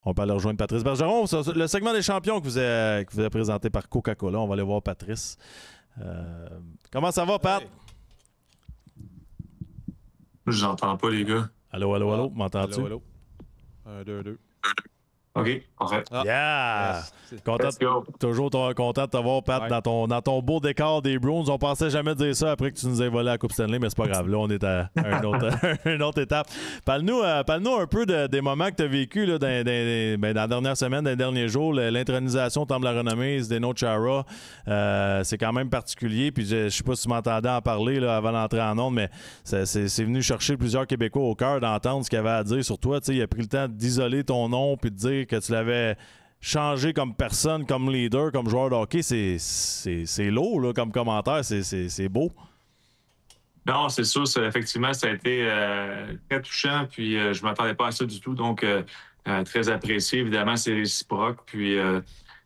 On peut aller rejoindre Patrice Bergeron. Le segment des champions que vous est présenté par Coca-Cola. On va aller voir Patrice. Comment ça va, Pat? Hey. Je n'entends pas, les gars. Allô, m'entends-tu? Allô. 1, 2, 2. OK, parfait. Yeah! Yes. Content, toujours content de t'avoir, Pat, Ouais. dans ton beau décor des Bruins. On pensait jamais dire ça après que tu nous aies volé la Coupe Stanley, mais c'est pas grave. Là, on est à une autre étape. Parle-nous un peu des moments que tu as vécu là, dans la dernière semaine, dans les derniers jours. L'intronisation Temple la Renommée, Zdeno Chara, c'est quand même particulier. Puis je sais pas si tu m'entendais en parler là, avant d'entrer en ondes, mais c'est venu chercher plusieurs Québécois au cœur d'entendre ce qu'il avait à dire sur toi. Il a pris le temps d'isoler ton nom puis de dire que tu l'avais changé comme personne, comme leader, comme joueur de hockey. C'est lourd là, comme commentaire, c'est beau. Non, c'est sûr, effectivement, ça a été très touchant, puis je ne m'attendais pas à ça du tout, donc très apprécié. Évidemment, c'est réciproque, puis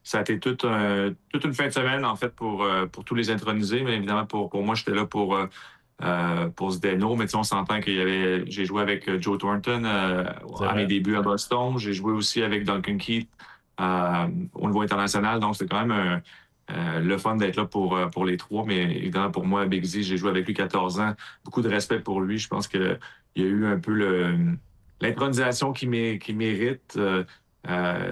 ça a été toute une fin de semaine, en fait, pour tous les intronisés, mais évidemment, pour moi, j'étais là pour Zdeno, mais on s'entend j'ai joué avec Joe Thornton à mes débuts à Boston, j'ai joué aussi avec Duncan Keith au niveau international, donc c'est quand même le fun d'être là pour les trois, mais évidemment pour moi, Big Z, j'ai joué avec lui 14 ans, beaucoup de respect pour lui, je pense qu'il y a eu un peu l'intronisation qu'il mérite.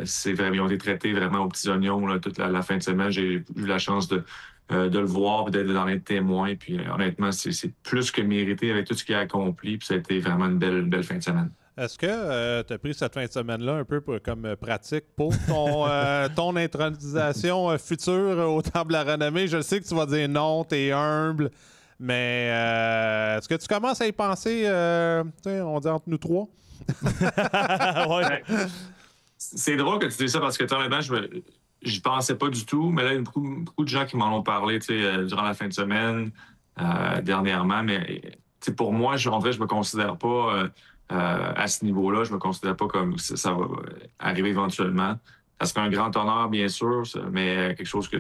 C'est vraiment, ils ont été traités vraiment aux petits oignons là, toute la fin de semaine, j'ai eu la chance de le voir, d'être dans les témoins. Puis honnêtement, c'est plus que mérité avec tout ce qu'il a accompli. Puis ça a été vraiment une belle fin de semaine. Est-ce que tu as pris cette fin de semaine-là un peu comme pratique pour ton intronisation future au Temple de la Renommée? Je sais que tu vas dire non, tu es humble, mais est-ce que tu commences à y penser, on dit entre nous trois? Ouais. C'est drôle que tu dises ça parce que honnêtement, j'y pensais pas du tout, mais là, il y a beaucoup de gens qui m'en ont parlé durant la fin de semaine, dernièrement. Mais pour moi, en vrai, je me considère pas à ce niveau-là. Je me considère pas comme ça va arriver éventuellement. Ça serait un grand honneur, bien sûr, mais quelque chose que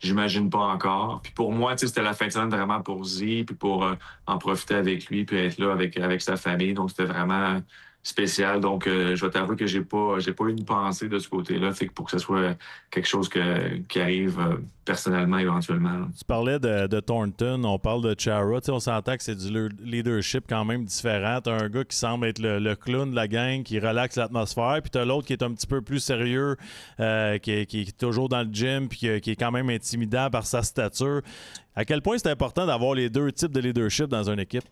j'imagine pas encore. Puis pour moi, c'était la fin de semaine vraiment pour Z, puis pour en profiter avec lui, puis être là avec sa famille. Donc c'était vraiment spécial. Donc je vais t'avouer que j'ai pas eu une pensée de ce côté-là, fait que pour que ce soit quelque chose qui arrive personnellement éventuellement. Là. Tu parlais de Thornton, on parle de Chara. On s'entend que c'est du leadership quand même différent. T'as un gars qui semble être le clown de la gang, qui relaxe l'atmosphère, puis t'as l'autre qui est un petit peu plus sérieux, qui est toujours dans le gym, puis qui est quand même intimidant par sa stature. À quel point c'est important d'avoir les deux types de leadership dans une équipe?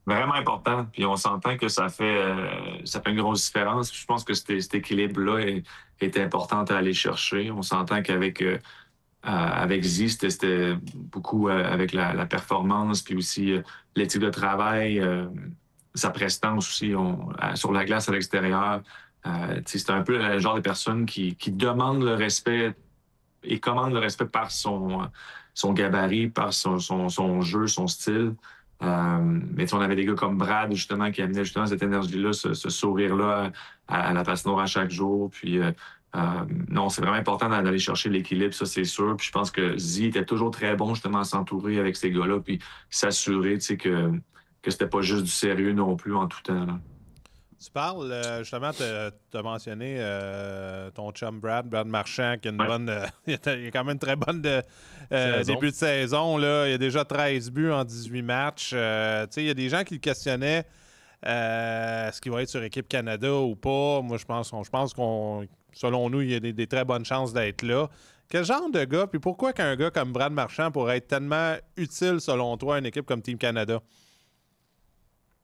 Vraiment important. Puis on s'entend que ça fait une grosse différence. Je pense que cet équilibre-là est important à aller chercher. On s'entend qu'avec avec Z, c'était beaucoup avec la performance, puis aussi l'éthique de travail, sa prestance aussi sur la glace à l'extérieur. C'est un peu le genre de personne qui demande le respect et commande le respect par son gabarit, par son jeu, son style. Mais on avait des gars comme Brad, justement, qui amenaient justement cette énergie-là, ce sourire-là à la patinoire à chaque jour. Puis non, c'est vraiment important d'aller chercher l'équilibre, ça c'est sûr. Puis je pense que Z était toujours très bon justement à s'entourer avec ces gars-là, puis s'assurer que c'était pas juste du sérieux non plus en tout temps. Là. Tu parles, justement, tu as mentionné ton chum Brad Marchand, qui a une bonne. Il a quand même une très bonne début de saison. Là. Il a déjà 13 buts en 18 matchs. Il y a des gens qui le questionnaient est-ce qu'il va être sur Équipe Canada ou pas. Moi, je pense qu'on, selon nous, il y a des très bonnes chances d'être là. Quel genre de gars, puis pourquoi qu'un gars comme Brad Marchand pourrait être tellement utile, selon toi, à une équipe comme Team Canada?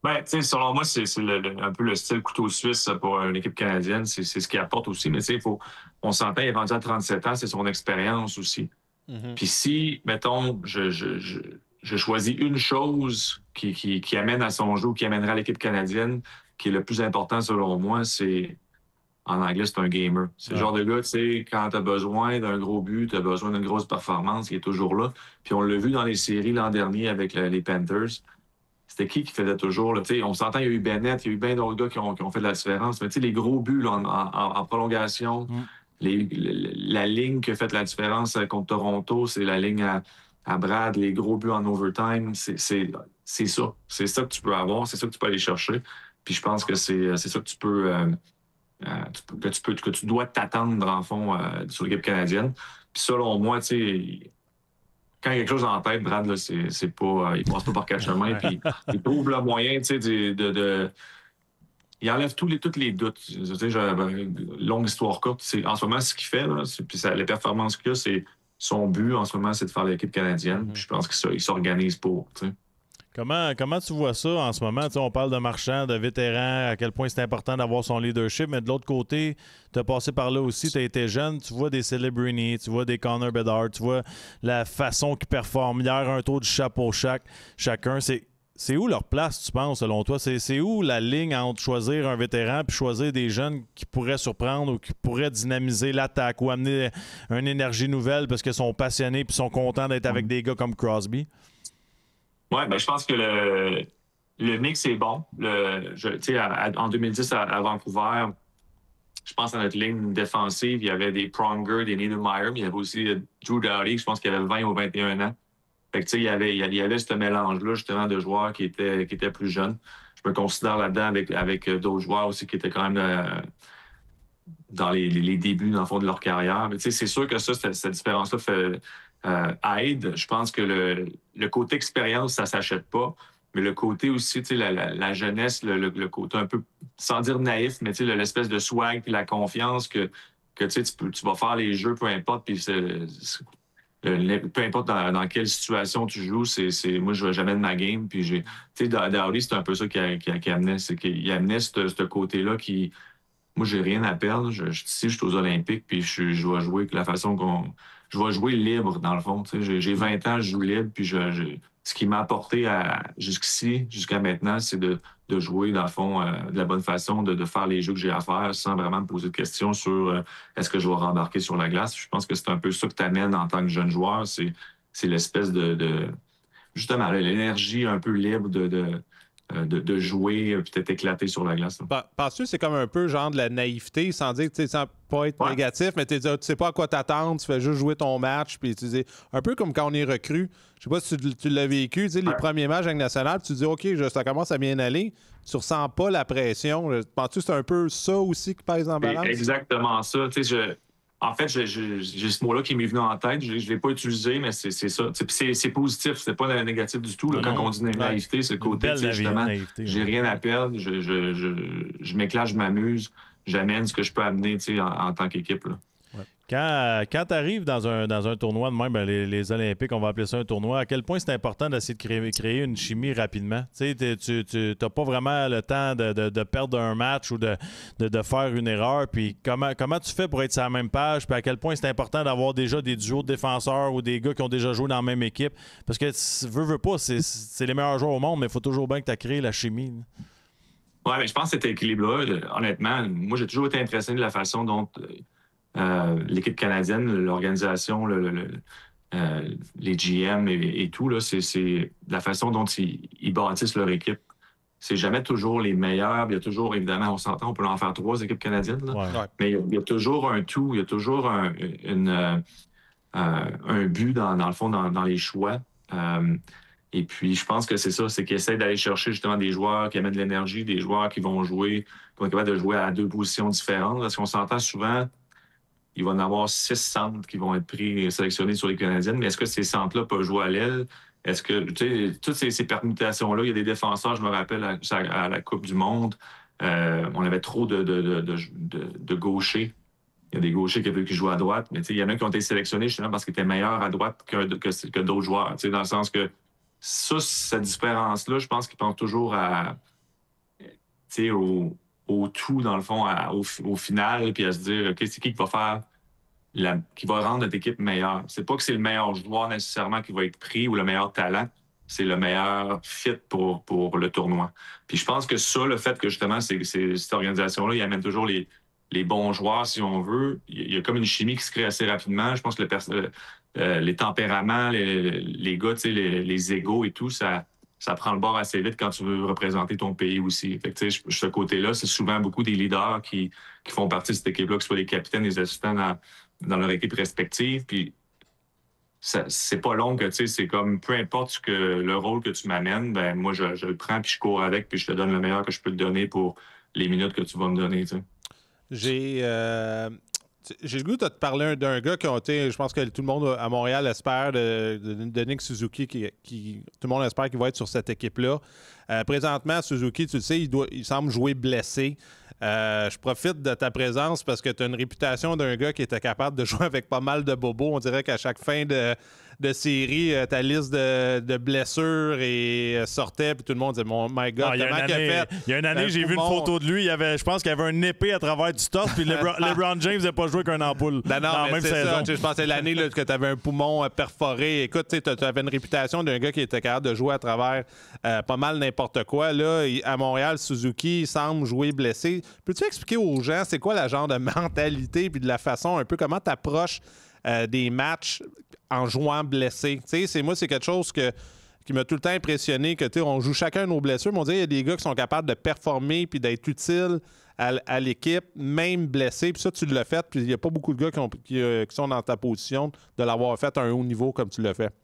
Ben, selon moi, c'est un peu le style couteau suisse pour une équipe canadienne. C'est ce qu'il apporte aussi. Mais on s'entend, il est rendu à 37 ans, c'est son expérience aussi. Mm-hmm. Puis si, mettons, je choisis une chose qui amène à son jeu, qui amènera à l'équipe canadienne, qui est le plus important selon moi, c'est, en anglais, c'est un gamer. C'est le genre de gars, quand tu as besoin d'un gros but, tu as besoin d'une grosse performance, il est toujours là. Puis on l'a vu dans les séries l'an dernier avec les Panthers. C'était qui faisait toujours? Là, on s'entend, il y a eu Bennett, il y a eu bien d'autres gars qui ont fait de la différence. Mais les gros buts là, en prolongation, la ligne qui a fait la différence contre Toronto, c'est la ligne à Brad, les gros buts en overtime, c'est ça. C'est ça que tu peux avoir, c'est ça que tu peux aller chercher. Puis je pense que c'est ça que tu peux que tu dois t'attendre, en fond, sur l'équipe canadienne. Puis selon moi, tu sais, quand il y a quelque chose en tête, Brad, là, c'est pas, il passe pas par quatre chemins, puis il trouve le moyen, tu sais, il enlève tous les doutes. Tu sais, longue histoire courte, en ce moment, ce qu'il fait, là, puis les performances qu'il a, c'est son but, en ce moment, c'est de faire l'équipe canadienne. Puis je pense qu'il s'organise pour, tu sais. Comment tu vois ça en ce moment? T'sais, on parle de marchands, de vétérans, à quel point c'est important d'avoir son leadership, mais de l'autre côté, tu as passé par là aussi, tu as été jeune, tu vois des Celebrini, tu vois des Connor Bedard, tu vois la façon qu'ils performent. Hier, un tour du chapeau chacun. C'est où leur place, tu penses, selon toi? C'est où la ligne entre choisir un vétéran puis choisir des jeunes qui pourraient surprendre ou qui pourraient dynamiser l'attaque ou amener une énergie nouvelle parce qu'ils sont passionnés puis sont contents d'être avec des gars comme Crosby? Oui, ben, je pense que le mix est bon. En 2010, à Vancouver, je pense à notre ligne défensive, il y avait des Pronger, des Niedermayer, mais il y avait aussi Drew Doughty, je pense qu'il avait 20 ou 21 ans. Fait que, il y avait ce mélange-là, justement, de joueurs qui étaient plus jeunes. Je me considère là-dedans avec d'autres joueurs aussi qui étaient quand même dans les débuts, dans le fond, de leur carrière. Mais c'est sûr que cette différence-là aide. Je pense que le côté expérience, ça s'achète pas. Mais le côté aussi, la jeunesse, le côté un peu, sans dire naïf, mais l'espèce de swag et la confiance que tu vas faire les jeux, peu importe, puis peu importe dans quelle situation tu joues, moi, je vais jamais de ma game. Puis Doughty, c'est un peu ça qui amenait. C'est qu'il amenait ce côté-là qui... Moi, j'ai rien à perdre. Je suis aux Olympiques, puis je vais jouer de la façon je vais jouer libre, dans le fond. J'ai 20 ans, je joue libre, puis ce qui m'a apporté jusqu'ici, jusqu'à maintenant, c'est de jouer, dans le fond, de la bonne façon, de faire les jeux que j'ai à faire sans vraiment me poser de questions sur est-ce que je vais rembarquer sur la glace. Je pense que c'est un peu ça que tu amènes en tant que jeune joueur. C'est l'espèce de justement, l'énergie un peu libre de jouer, peut-être éclater sur la glace. Penses-tu que c'est comme un peu genre de la naïveté, sans dire, sans pas être négatif, mais tu sais pas à quoi t'attendre, tu fais juste jouer ton match, puis tu dis, un peu comme quand on est recru. Je sais pas si tu l'as vécu, tu sais, les premiers matchs avec National, tu dis, OK, ça commence à bien aller, tu ressens pas la pression. Penses-tu que c'est un peu ça aussi qui pèse en balance? C'est exactement ça. Tu sais, en fait, j'ai ce mot-là qui m'est venu en tête. Je ne l'ai pas utilisé, mais c'est ça. C'est positif, c'est pas négatif du tout. Là, quand on dit naïveté, c'est le côté, justement, j'ai rien à perdre, je m'éclate, je m'amuse, j'amène ce que je peux amener en tant qu'équipe. Là. Quand tu arrives dans un tournoi de même, les Olympiques, on va appeler ça un tournoi, à quel point c'est important d'essayer de créer une chimie rapidement? Tu n'as pas vraiment le temps de perdre un match ou de faire une erreur. Puis comment tu fais pour être sur la même page? Puis à quel point c'est important d'avoir déjà des duos de défenseurs ou des gars qui ont déjà joué dans la même équipe? Parce que veux pas, c'est les meilleurs joueurs au monde, mais il faut toujours bien que tu as créé la chimie. Oui, mais je pense que cet équilibre-là, honnêtement, moi, j'ai toujours été impressionné de la façon dont... l'équipe canadienne, l'organisation, les GM et tout, là, c'est la façon dont ils bâtissent leur équipe. C'est jamais toujours les meilleurs. Il y a toujours, évidemment, on s'entend, on peut en faire 3 équipes canadiennes. Là. Ouais. Mais il y a toujours un tout, il y a toujours un but, dans le fond, dans les choix. Et puis, je pense que c'est ça, c'est qu'ils essaient d'aller chercher justement des joueurs qui amènent de l'énergie, des joueurs qui vont être capables de jouer à 2 positions différentes. Parce qu'on s'entend souvent... Il va y en avoir 6 centres qui vont être sélectionnés sur les Canadiennes. Mais est-ce que ces centres-là peuvent jouer à l'aile? Est-ce que, tu sais, toutes ces permutations-là, il y a des défenseurs, je me rappelle, à la Coupe du Monde, on avait trop de gauchers. Il y a des gauchers qui jouent à droite, mais il y en a qui ont été sélectionnés justement parce qu'ils étaient meilleurs à droite que d'autres joueurs. Dans le sens que cette différence-là, je pense qu'ils pensent toujours au tout, dans le fond, au final, puis à se dire, OK, c'est qui va faire, qui va rendre notre équipe meilleure. C'est pas que c'est le meilleur joueur nécessairement qui va être pris ou le meilleur talent, c'est le meilleur fit pour le tournoi. Puis je pense que ça, le fait que justement, cette organisation-là, il amène toujours les bons joueurs, si on veut. Il y a comme une chimie qui se crée assez rapidement. Je pense que les tempéraments, les gars, les égos et tout, ça prend le bord assez vite quand tu veux représenter ton pays aussi. Fait que, ce côté-là, c'est souvent beaucoup des leaders qui font partie de cette équipe-là, que ce soit les capitaines, les assistants dans leur équipe respective. Puis c'est pas long que, c'est comme, peu importe le rôle que tu m'amènes, ben moi, je le prends, puis je cours avec, puis je te donne le meilleur que je peux te donner pour les minutes que tu vas me donner, t'sais. J'ai le goût de te parler d'un gars qui a été, je pense que tout le monde à Montréal espère, de Nick Suzuki, qui tout le monde espère qu'il va être sur cette équipe-là. Présentement, Suzuki, tu le sais, il semble jouer blessé. Je profite de ta présence parce que tu as une réputation d'un gars qui était capable de jouer avec pas mal de bobos. On dirait qu'à chaque fin de série, ta liste de blessures sortait, puis tout le monde disait My God, comment qu'il a fait? Il y a une année, j'ai vu une photo de lui. Je pense qu'il y avait une épée à travers du torse, puis LeBron James n'a pas joué qu'un ampoule. Non, dans la même c'est saison. ça. Je pense que c'est l'année que tu avais un poumon perforé. Écoute, tu avais une réputation d'un gars qui était capable de jouer à travers pas mal n'importe quoi. Là, à Montréal, Suzuki il semble jouer blessé. Peux-tu expliquer aux gens c'est quoi la genre de mentalité puis de la façon un peu comment tu approches des matchs en jouant blessé? Moi, c'est quelque chose qui m'a tout le temps impressionné, que on joue chacun nos blessures, mais on dirait qu'il y a des gars qui sont capables de performer puis d'être utiles à l'équipe, même blessés. Puis ça, tu l'as fait, puis il n'y a pas beaucoup de gars qui sont dans ta position de l'avoir fait à un haut niveau comme tu l'as fait.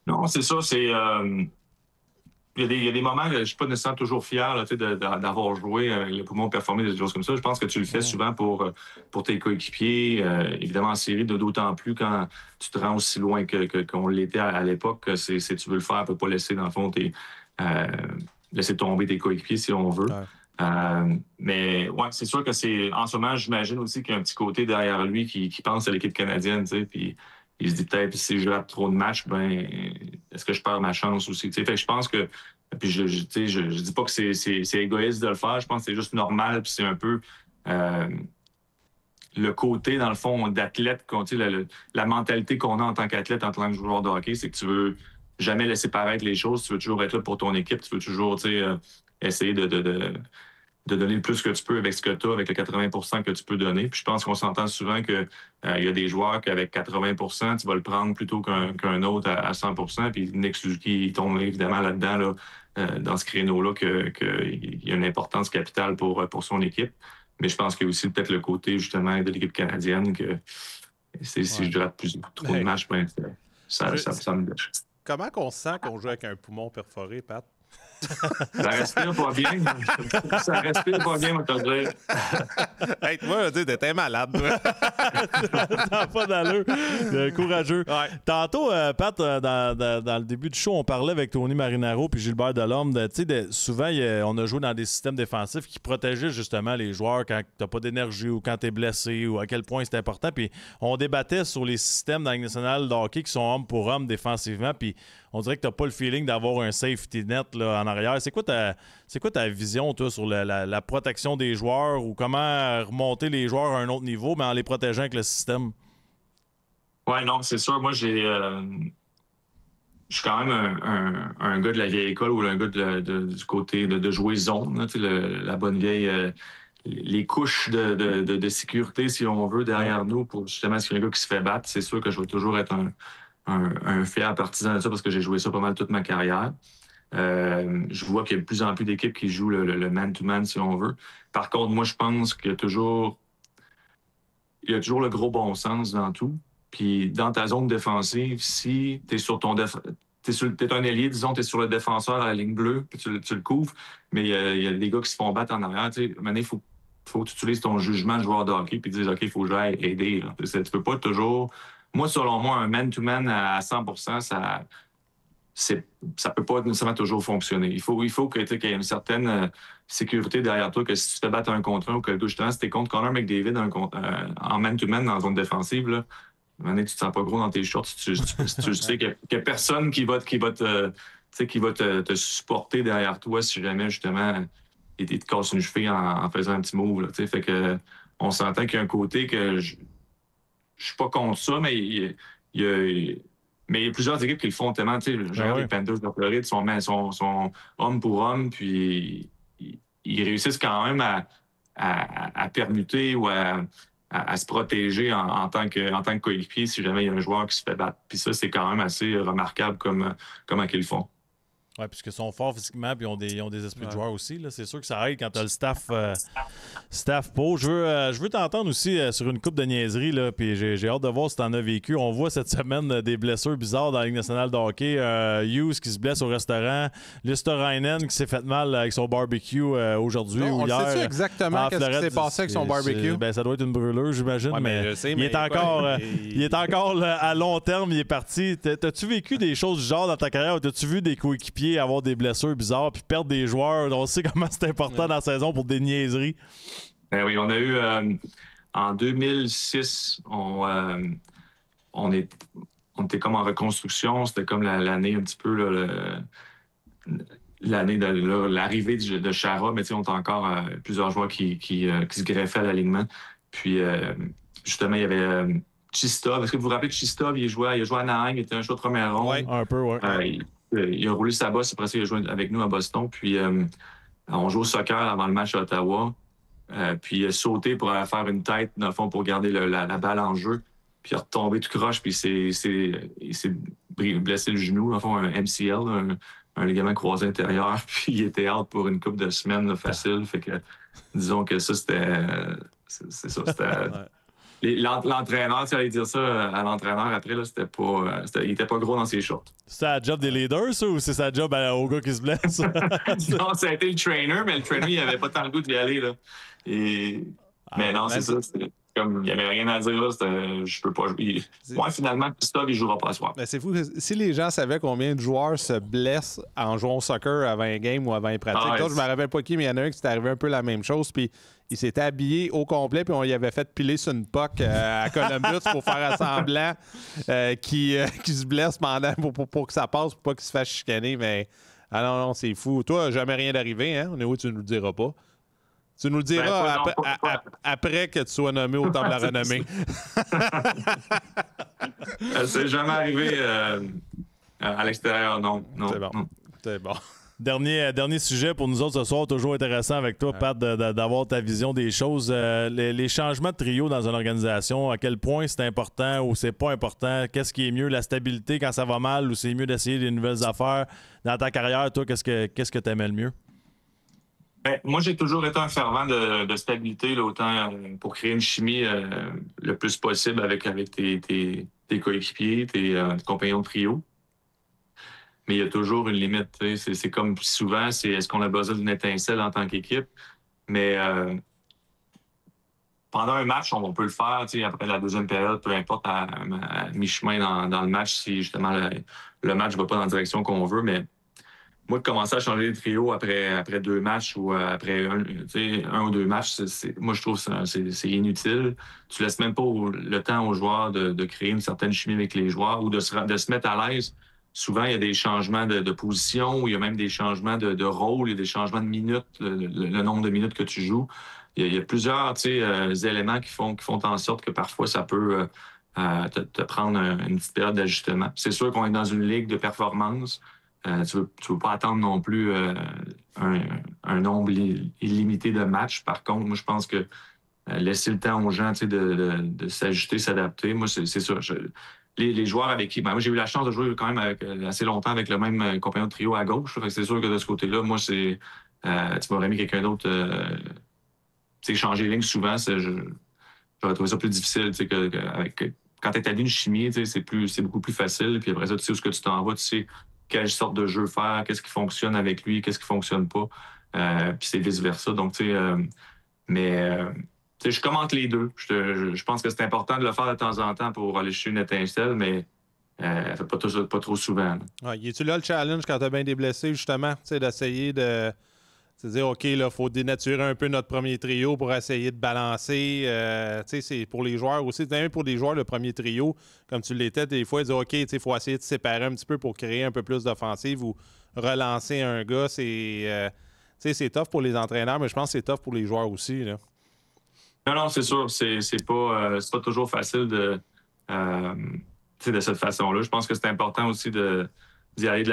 Non, c'est ça, c'est... Il y a des moments que je ne suis pas nécessairement toujours fier là, d'avoir joué avec le poumon performé, des choses comme ça. Je pense que tu le fais souvent pour tes coéquipiers. Évidemment, en série, d'autant plus quand tu te rends aussi loin qu'on l'était à l'époque. Tu veux le faire, tu ne peux pas laisser, dans le fond, laisser tomber tes coéquipiers si on veut. Ouais. Mais ouais, c'est sûr que en ce moment, j'imagine aussi qu'il y a un petit côté derrière lui qui pense à l'équipe canadienne, tu sais, puis il se dit peut-être si je rate trop de matchs, ben est-ce que je perds ma chance aussi? Fait que je pense que, puis je dis pas que c'est égoïste de le faire, je pense que c'est juste normal, puis c'est un peu le côté, dans le fond, d'athlète, la mentalité qu'on a en tant qu'athlète, en tant que joueur de hockey, c'est que tu veux jamais laisser paraître les choses, tu veux toujours être là pour ton équipe, tu veux toujours essayer de donner le plus que tu peux avec ce que tu as, avec le 80 % que tu peux donner. Puis je pense qu'on s'entend souvent qu'il y a des joueurs qu'avec 80 % tu vas le prendre plutôt qu'un autre à 100 %. Puis Nick Suzuki, il tombe évidemment là-dedans, dans ce créneau-là, qu'il y a une importance capitale pour son équipe. Mais je pense qu'il y a aussi peut-être le côté, justement, de l'équipe canadienne que si je rate trop de matchs, ben, ça me gâche. Comment qu'on sent qu'on joue avec un poumon perforé, Pat? Ça respire pas bien. Ça respire pas bien, on te le dire. Hey, toi, tu t'étais malade. Ça n'a pas d'allure. Courageux. Ouais. Tantôt, Pat, dans le début du show, on parlait avec Tony Marinaro puis Gilbert Delorme. Souvent, on a joué dans des systèmes défensifs qui protégeaient justement les joueurs quand tu n'as pas d'énergie ou quand tu es blessé ou à quel point c'est important. Puis on débattait sur les systèmes dans la Ligue nationale de hockey qui sont homme pour homme défensivement. Puis on dirait que tu n'as pas le feeling d'avoir un safety net là, en arrière. C'est quoi ta vision, toi, sur la protection des joueurs ou comment remonter les joueurs à un autre niveau, mais en les protégeant avec le système? Oui, non, c'est sûr. Moi, je suis quand même un gars de la vieille école ou un gars du côté de jouer zone, là, la bonne vieille... les couches de sécurité, si on veut, derrière nous, pour justement s'il y a un gars qui se fait battre. C'est sûr que je vais toujours être un fier partisan de ça parce que j'ai joué ça pas mal toute ma carrière. Je vois qu'il y a de plus en plus d'équipes qui jouent le man-to-man, si on veut. Par contre, moi, je pense qu'il y a toujours le gros bon sens dans tout. Puis dans ta zone défensive, si tu es sur t'es un ailier, disons, tu es sur le défenseur à la ligne bleue, puis tu le couvres, mais il y a des gars qui se font battre en arrière. Maintenant, il faut que tu utilises ton jugement de joueur de hockey puis dire, OK, il faut que j'aille aider. Tu peux pas toujours... Moi, selon moi, un man-to-man à 100 %, ça peut pas nécessairement toujours fonctionner. Il faut qu'il y ait une certaine sécurité derrière toi, que si tu te bats un contre un ou que justement, si tu es contre Connor McDavid en man-to-man dans la zone défensive, là, à un moment donné, tu te sens pas gros dans tes shorts. Tu sais qu'il y a personne qui va te supporter derrière toi si jamais, justement, il te casse une cheville en faisant un petit move. Là, fait que on s'entend qu'il y a un côté que je suis pas contre ça, mais il y a plusieurs équipes qui le font tellement. Genre les Panthers de Floride sont homme pour homme, puis ils réussissent quand même à permuter ou à se protéger en tant que coéquipier si jamais il y a un joueur qui se fait battre. Puis ça, c'est quand même assez remarquable comment qu'ils le font. Oui, puisqu'ils sont forts physiquement et ils ont des esprits de joueurs aussi. Là. C'est sûr que ça aide quand tu as le staff pro. Je veux t'entendre aussi sur une coupe de niaiseries, là, puis j'ai hâte de voir si tu en as vécu. On voit cette semaine des blessures bizarres dans la Ligue nationale de hockey. Hughes qui se blesse au restaurant. Listerainen qui s'est fait mal avec son barbecue aujourd'hui ou hier. On sait exactement ce qui s'est passé avec son barbecue? Ben, ça doit être une brûlure, j'imagine, ouais, mais il est encore là, à long terme, il est parti. T'as-tu vécu des choses du genre dans ta carrière ou t'as-tu vu des coéquipiers avoir des blessures bizarres puis perdre des joueurs? On sait comment c'est important dans la saison pour des niaiseries. Ben oui, on a eu en 2006, on était comme en reconstruction. C'était comme l'année un petit peu l'année de l'arrivée de Chara, mais on a encore plusieurs joueurs qui se greffaient à l'alignement. Puis justement, il y avait Chistov. Est-ce que vous vous rappelez que Chistov, il a joué à Anaheim, il était un choix de première ronde. Oui, un peu, oui. Il a roulé sa bosse, après ça, il a joué avec nous à Boston. Puis on joue au soccer avant le match à Ottawa. Puis il a sauté pour faire une tête, dans le fond, pour garder la balle en jeu. Puis il a retombé tout croche, puis il s'est blessé le genou, dans le fond, un MCL, un ligament croisé intérieur. Puis il était out pour une couple de semaines là, facile. Fait que, disons que ça, c'était... C'est ça, c'était... L'entraîneur, tu allais dire ça à l'entraîneur après, là, il était pas gros dans ses shorts. C'est la job des leaders, ça, ou c'est sa job au gars qui se blesse? Non, ça a été le trainer, mais le trainer, il avait pas tant le goût d'y aller. Là. Mais non, c'est ça. Comme, il n'y avait rien à dire, là. Je peux pas jouer. Moi, finalement, Christophe, il jouera pas ce soir. Mais c'est fou. Si les gens savaient combien de joueurs se blessent en jouant au soccer avant un game ou avant une pratique, je me rappelle pas qui, mais il y en a un qui s'est arrivé un peu la même chose. Puis il s'était habillé au complet, puis on y avait fait piler sur une puck à Columbus pour faire semblant qu'il se blesse pendant pour que ça passe, pour pas qu'il se fasse chicaner. Mais non, c'est fou. Toi, jamais rien d'arrivé, hein? On est où, tu nous le diras pas. Tu nous le diras après que tu sois nommé au temps de la renommée. C'est jamais arrivé à l'extérieur, non. C'est bon. Non. C'est bon. Dernier sujet pour nous autres ce soir, toujours intéressant avec toi, Pat, d'avoir ta vision des choses. Les changements de trio dans une organisation, à quel point c'est important ou c'est pas important? Qu'est-ce qui est mieux, la stabilité quand ça va mal ou c'est mieux d'essayer des nouvelles affaires? Dans ta carrière, toi, qu'est-ce que tu aimais le mieux? Ben, moi, j'ai toujours été un fervent de stabilité, là, autant pour créer une chimie le plus possible avec tes coéquipiers, tes compagnons de trio. Mais il y a toujours une limite. C'est comme souvent, est-ce qu'on a besoin d'une étincelle en tant qu'équipe? Mais pendant un match, on peut le faire après la deuxième période, peu importe à mi-chemin dans le match, si justement le match ne va pas dans la direction qu'on veut. Mais moi, de commencer à changer de trio après 2 matchs ou après un ou 2 matchs, moi, je trouve que c'est inutile. Tu laisses même pas le temps aux joueurs de créer une certaine chimie avec les joueurs ou de se mettre à l'aise. Souvent, il y a des changements de position, ou il y a même des changements de rôle, il y a des changements de minutes, le nombre de minutes que tu joues. Il y a plusieurs éléments qui font en sorte que parfois, ça peut te prendre une petite période d'ajustement. C'est sûr qu'on est dans une ligue de performance. Tu veux pas attendre non plus un nombre illimité de matchs. Par contre, moi, je pense que laisser le temps aux gens de s'ajuster, s'adapter, moi, c'est sûr. Les joueurs avec qui... moi, j'ai eu la chance de jouer quand même assez longtemps avec le même compagnon de trio à gauche. Fait que c'est sûr que de ce côté-là, moi, tu m'aurais mis quelqu'un d'autre... changer de ligne souvent, j'aurais trouvé ça plus difficile. Quand tu établis une chimie, c'est beaucoup plus facile. Puis après ça, tu sais où est-ce que tu t'en vas, tu sais quelle sorte de jeu faire, qu'est-ce qui fonctionne avec lui, qu'est-ce qui fonctionne pas. Puis c'est vice-versa. Donc, je commente les deux. Je pense que c'est important de le faire de temps en temps pour aller chercher une étincelle, mais pas trop souvent. Ouais, y est-tu là le challenge quand tu as bien des blessés, justement, d'essayer de dire, OK, là, il faut dénaturer un peu notre premier trio pour essayer de balancer. C'est pour les joueurs aussi. Même pour des joueurs, le premier trio, comme tu l'étais, des fois, ils disent, OK, il faut essayer de séparer un petit peu pour créer un peu plus d'offensive ou relancer un gars. C'est tough pour les entraîneurs, mais je pense que c'est tough pour les joueurs aussi, là. Non, c'est sûr. C'est pas toujours facile de cette façon-là. Je pense que c'est important aussi d'y aller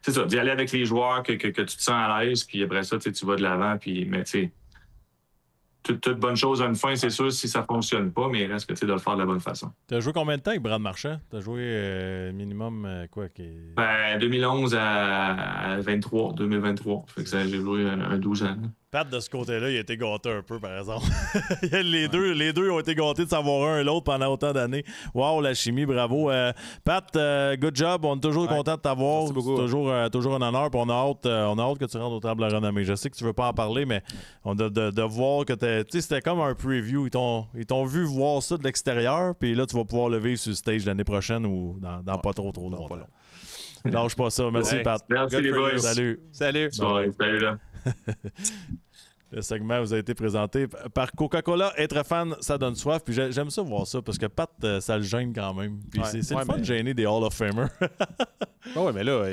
d'y aller avec les joueurs que tu te sens à l'aise, puis après ça, tu vas de l'avant, mais toute bonne chose a une fin, c'est sûr, si ça ne fonctionne pas, mais il reste que de le faire de la bonne façon. Tu as joué combien de temps avec Brad Marchand? Tu as joué minimum quoi? 2011 à 2023. Fait que j'ai joué un 12 ans. Pat, de ce côté-là, il a été gâté un peu, par exemple. les deux ont été gâtés de savoir un l'autre pendant autant d'années. Wow, la chimie, bravo. Pat, good job. On est toujours content de t'avoir. C'est toujours un honneur. Puis on a hâte que tu rentres au table de renommée. Je sais que tu veux pas en parler, mais on de voir que c'était comme un preview. Ils t'ont vu voir ça de l'extérieur, puis là, tu vas pouvoir le vivre sur le stage l'année prochaine ou dans pas trop longtemps. Lâche pas ça. Merci, Pat. Merci les boys. Salut. Salut là. Le segment vous a été présenté par Coca-Cola. Être fan, ça donne soif. Puis j'aime ça voir ça parce que Pat, ça le gêne quand même. Puis c'est le fun de gêner des Hall of Famers. Oui, mais là,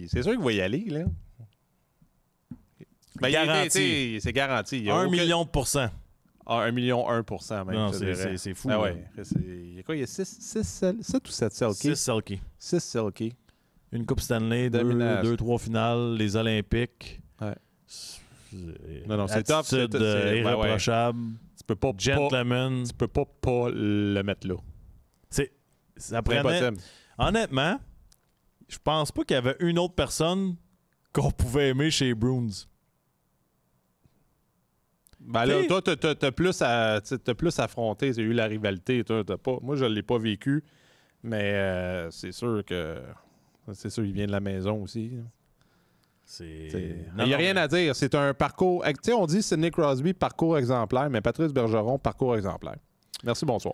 c'est sûr qu'il va y aller. Là. Mais garanti. C'est garanti. 1 million de %. 1 million 1% même. Non, c'est fou. Ah ouais. Il y a quoi? Il y a 7 ou 7 Selkie? 6 Selkie. 6 Selkie. Une Coupe Stanley, 2-3 finales, les Olympiques. Ouais. Non, c'est top. C'est irréprochable. Tu peux pas gentleman. Tu peux pas le mettre là. Ça prenait... Honnêtement, je pense pas qu'il y avait une autre personne qu'on pouvait aimer chez Bruins. Ben là, toi, t'as plus affronté. C'est eu la rivalité. T'as pas... Moi, je l'ai pas vécu. Mais c'est sûr que... C'est sûr, il vient de la maison aussi. Il n'y a rien à dire. C'est un parcours... Tu sais, on dit Sidney Crosby, parcours exemplaire, mais Patrice Bergeron, parcours exemplaire. Merci, bonsoir.